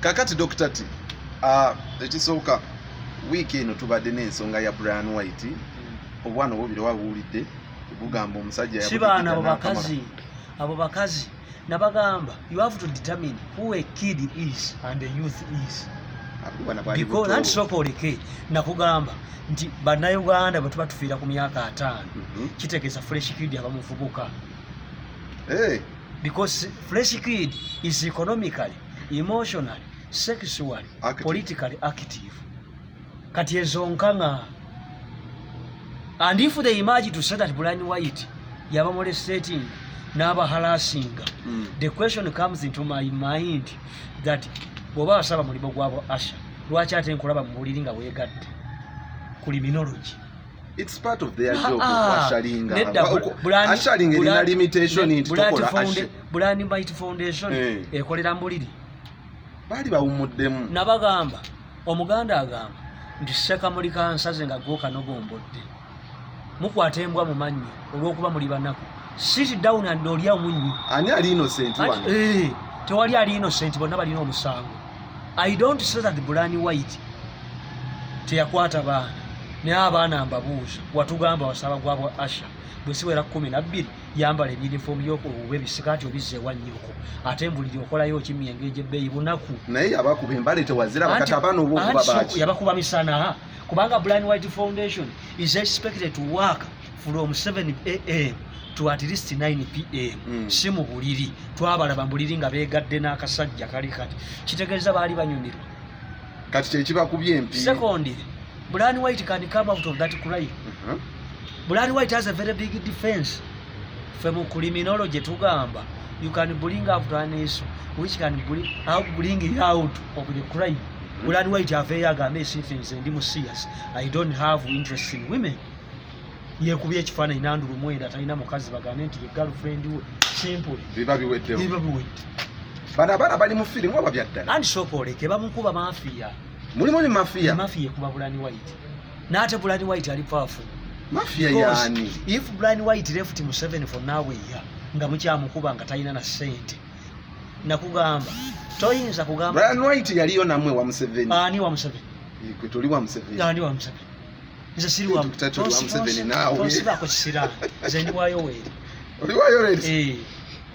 kakati Dr. T ekisooka wiiki eno tubadde n'ensonga ya Brian White obwana obubiri wabulidde bugamba omusajja sibaana abo bakazi nabagamba you have to determine who a kid is and a youth is because nanti sokoleke nakugamba nti bannayuganda bwe tuba tufiira ku myaka 5 kitegeeza fresh kid abamuvubuka because fresh kid is economically, emotionally, sexually, politically active. Kati ezonkanga. And if they imagine to say that Brian White yaba molestating naba harassing, the question comes into my mind that boba asaba mulibo gwabo Asha lwaki ate nkulaba mubuliri nga weegadde criminology. It's part of their job. Asharinga ina limitation into tokola Asha. Brian White Foundation ekolera mbuliri. Bali bawumuddemu. Nabagamba omuganda agamba nti sekamuli kansaze nga goka nogombodde. Mukwate embwa mu mannyo olw'okuba muli banaku. Sit down and olya omunyu. Ani ali innocent wano? Tewali ali innocent, bonna balina omusango. I don't say that Brian White teyakwata baana. Ne abaana mbabuuza watugamba wasaba gwabo Asha bwe siwera 12 yambala uniform yoko webisikati obize wanyoko ate mbuliri okolayo kimyengeje beyi bunaku naye abakuba embale tewazira bakatabana obukuba bachi yabakuba misana kubanga Brian White Foundation is expected to work from 7 am to at least 9 pm simu buliri twabala bambuliri nga begadde n'akasajja kali kati kitegeeza bali banyumirwa kati kye kibakubye empi second Brian White can come out of that crime. Brian White has a very big defense. From criminology tugamba, you can bring up an issue which can bring it out of the crime. Brian White have a things and serious. I don't have interest in women. Ye kubi ekifana inandulu mwenda talina mukazi bagane nti girlfriend we simple. Biba biwedde. Bana bali mu film waba byaddala. And so koleke bamukuba mafia. Mulimu ni mafia. Mafia kuba Brian White. Nate Brian White ali powerful. Mafia yani. If Brian White left him 7 for now ya nga mukyamukuba nga talina na sente. Nakugamba. Toyinza kugamba. Brian White yaliyo namwe wa Museveni. Ani wa Museveni. Kwe tuli wa Museveni. Ani wa Museveni. Nze siri wa Museveni nawe. Tosiba ko kisira. Nze ndi wa Yoweri. Oli wa Yoweri?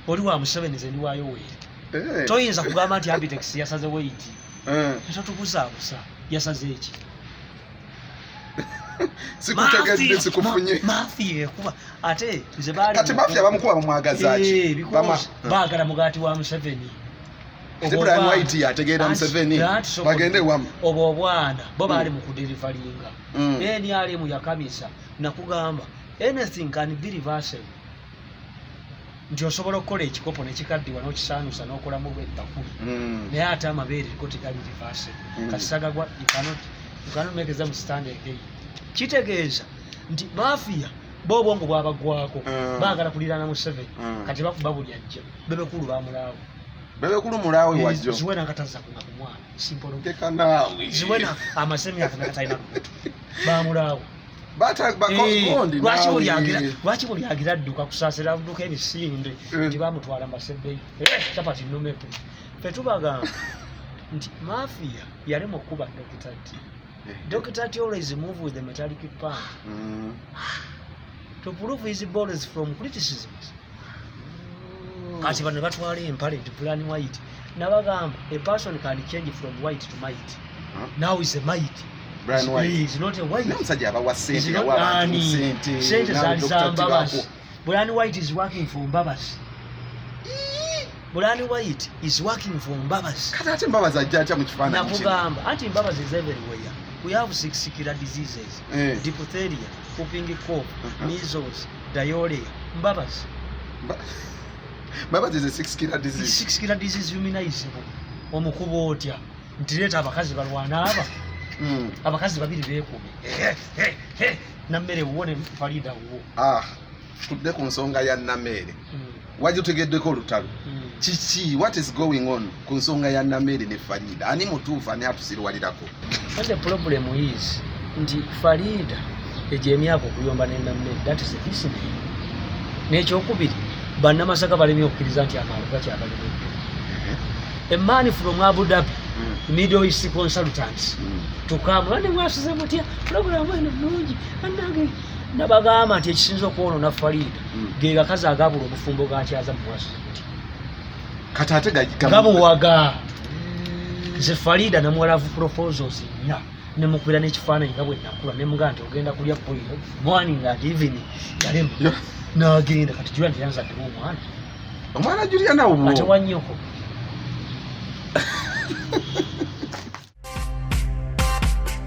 Oli wa Museveni nze ndi wa Yoweri. Toyinza kugamba nti Abitex yasaze White. Tukubuza yasaze eki. Sikutegedde sikufunye. Mafia kuba ate nze bali. Kati mafia bamukuba bamwagazaaki. Baagala mugati wa Museveni. Brian White yategeera Museveni bagende wamu. Obo obwana bo bali mu kudelivaringa. Eni ali mu yakamisa nakugamba anything can be reversed. Ndio osobola okukola ekikopo nekikaddiwa n'okisaanuusa n'okola mu bwettakuli. Naye ate amabeere ko tekali reversed. Kasaga gwa you cannot make them stand again. Kitegeeza nti mafia bo bwongo bwabagwako baagala kulirana mu 7 kati bakuba buli ajja bebekulu bamulaawo. Bebekulu mulaawe wajjo. Ziwena nkataza kuna kumwana simple okeka naawe. Ziwena amasemi akatayina bamulaawo. Bakondi lwaki buli agira dduka kusaasira dduka ebisinde nti bamutwala masebbeyi chapati nnumepe fe tubagamba nti mafia yali mu kuba Dr. T. Dr. T always move with the metallic pan to prove his borders from criticisms. Kati bano batwala empale nti Brian White nabagamba a person can change from white to might. Now is a might. Brian White is not a white. Namusajja abawa sente yawa sente zalizambabasi. Brian White is working for Mbabasi. Brian White is working for Mbabasi. Kati ate Mbabasi ajja mu kifaananyi kino. Nakugamba anti Mbabasi is everywhere. We have 6 killer diseases. Diphtheria, whooping cough, measles, diarrhea. Mbabasi. Mbabasi is a 6 killer disease. 6 killer disease immunizable. Omukubo otya. Ntireta abakazi balwana aba. Abakazi babiri beekume. Nammere uwone Farida uwo. Tudde ku nsonga ya Nammere. Wajja otegeddeko olutalo. Kiki, what is going on ku nsonga ya Nammere ne Farida? Ani mutuufu ani atusirwalirako? The problem is nti Farida ejemyako kuyomba ne Nammere. That is the business. N'ekyokubiri bannamasaka balemi okukkiriza nti Amale gakyabalimu. A man from Abu Dhabi Middle East Consultants tukamba ne mwasize mutya program eno mulungi annange nabagamba nti ekisinzo kwonona Farida ge gakazi agabula obufumbo gakyaza mu mwasize mutya katate gamuwaga ze Farida na mwalavu proposals nya ne mukubira n'ekifaananyi nga bwe nakula ne mugamba nti ogenda kulya poiro morning and evening yalema n'agenda kati jula nti yanzaddemu omwana Julia nawo ate wanyoko